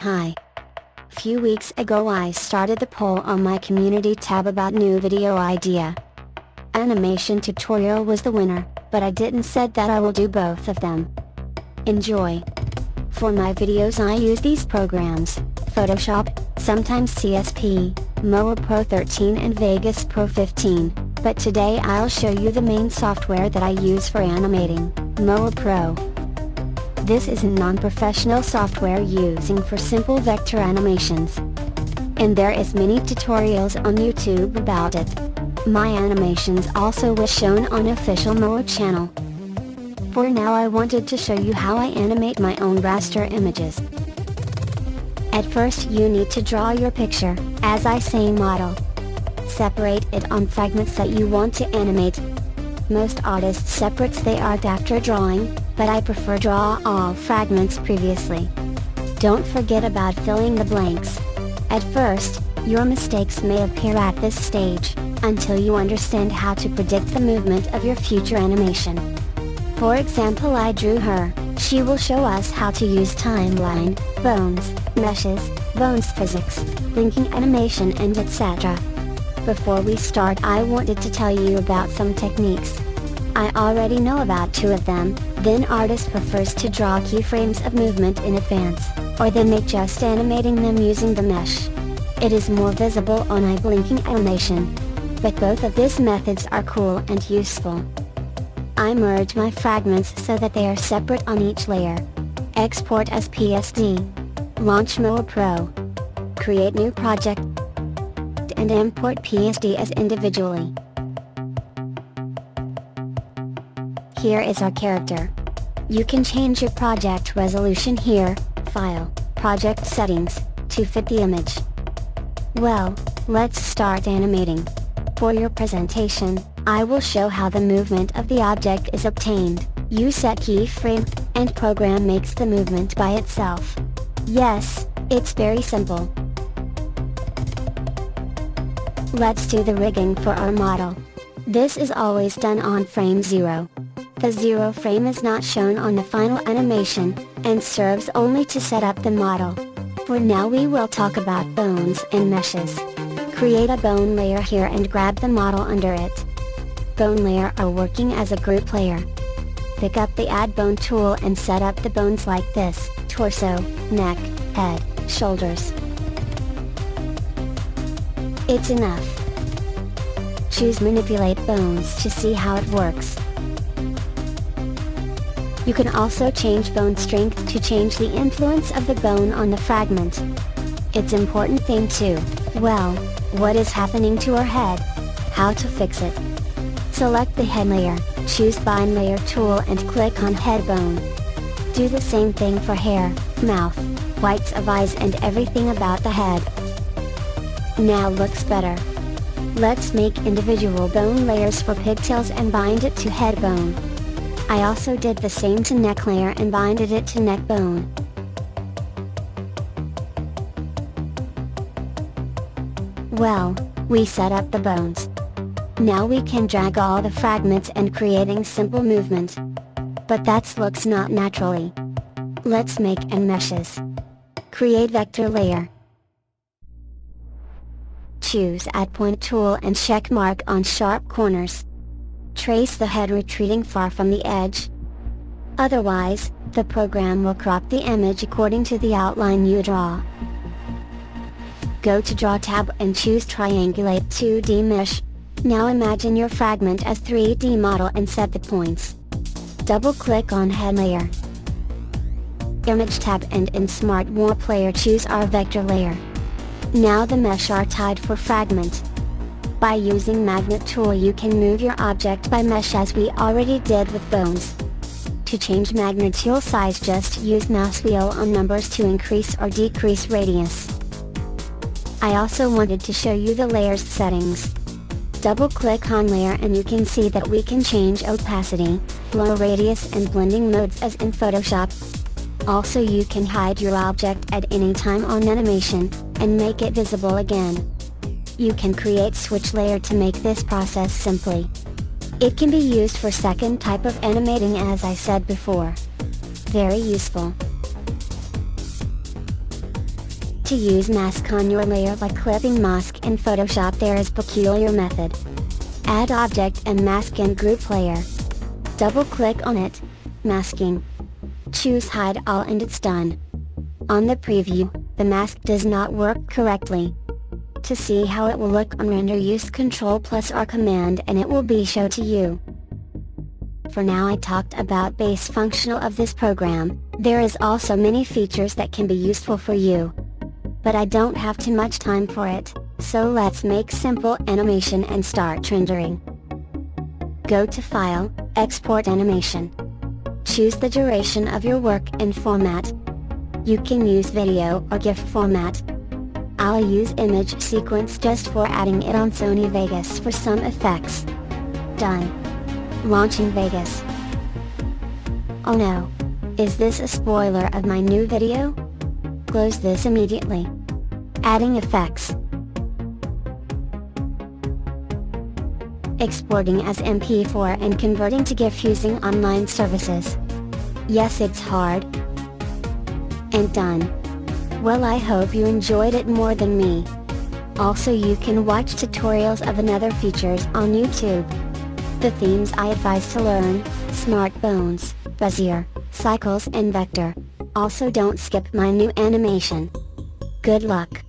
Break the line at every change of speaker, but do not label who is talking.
Hi. Few weeks ago I started the poll on my community tab about new video idea. Animation tutorial was the winner, but I didn't said that I will do both of them. Enjoy. For my videos I use these programs, Photoshop, sometimes CSP, Moho Pro 13 and Vegas Pro 15, but today I'll show you the main software that I use for animating, Moho Pro. This is a non-professional software using for simple vector animations. And there is many tutorials on YouTube about it. My animations also was shown on official Moho channel. For now I wanted to show you how I animate my own raster images. At first you need to draw your picture, as I say model. Separate it on fragments that you want to animate. Most artists separates the art after drawing, but I prefer draw all fragments previously. Don't forget about filling the blanks. At first, your mistakes may appear at this stage, until you understand how to predict the movement of your future animation. For example, I drew her. She will show us how to use timeline, bones, meshes, bones physics, linking animation and etc. Before we start I wanted to tell you about some techniques. I already know about two of them, then artist prefers to draw keyframes of movement in advance, or then they just animating them using the mesh. It is more visible on eye blinking animation. But both of these methods are cool and useful. I merge my fragments so that they are separate on each layer. Export as PSD. Launch Moho Pro. Create new project. And import PSD as individually. Here is our character. You can change your project resolution here, File, Project Settings, to fit the image. Well, let's start animating. For your presentation, I will show how the movement of the object is obtained. You set keyframe, and program makes the movement by itself. Yes, it's very simple. Let's do the rigging for our model. This is always done on frame 0. The 0 frame is not shown on the final animation, and serves only to set up the model. For now we will talk about bones and meshes. Create a bone layer here and grab the model under it. Bone layer are working as a group layer. Pick up the add bone tool and set up the bones like this: torso, neck, head, shoulders. It's enough. Choose manipulate bones to see how it works. You can also change bone strength to change the influence of the bone on the fragment. It's important thing too. Well, what is happening to our head? How to fix it? Select the head layer, choose bind layer tool and click on head bone. Do the same thing for hair, mouth, whites of eyes and everything about the head. Now looks better. Let's make individual bone layers for pigtails and bind it to head bone. I also did the same to neck layer and binded it to neck bone. Well, we set up the bones. Now we can drag all the fragments and creating simple movement. But that looks not naturally. Let's make and meshes. Create vector layer. Choose add point tool and check mark on sharp corners. Trace the head retreating far from the edge. Otherwise, the program will crop the image according to the outline you draw. Go to Draw tab and choose Triangulate 2D Mesh. Now imagine your fragment as 3D model and set the points. Double click on head layer. Image tab and in Smart Warp layer choose our vector layer. Now the mesh are tied for fragment. By using magnet tool you can move your object by mesh as we already did with bones. To change magnet tool size just use mouse wheel on numbers to increase or decrease radius. I also wanted to show you the layers settings. Double click on layer and you can see that we can change opacity, blur radius and blending modes as in Photoshop. Also you can hide your object at any time on animation, and make it visible again. You can create switch layer to make this process simply. It can be used for second type of animating as I said before. Very useful. to use mask on your layer like clipping mask in Photoshop. There is peculiar method. Add object and mask in group layer. Double click on it. Masking. Choose hide all and it's done. On the preview, the mask does not work correctly. To see how it will look on render, use Ctrl+R command and it will be shown to you. For now I talked about base functional of this program. There is also many features that can be useful for you. But I don't have too much time for it, so let's make simple animation and start rendering. Go to File, Export Animation. Choose the duration of your work and format. You can use video or GIF format. I'll use image sequence just for adding it on Sony Vegas for some effects. Done. Launching Vegas. Oh no! Is this a spoiler of my new video? Close this immediately. Adding effects. Exporting as MP4 and converting to GIF using online services. Yes, it's hard. And done. Well, I hope you enjoyed it more than me. Also, you can watch tutorials of another features on YouTube. The themes I advise to learn: Smart Bones, Bezier, Cycles and Vector. Also don't skip my new animation. Good luck!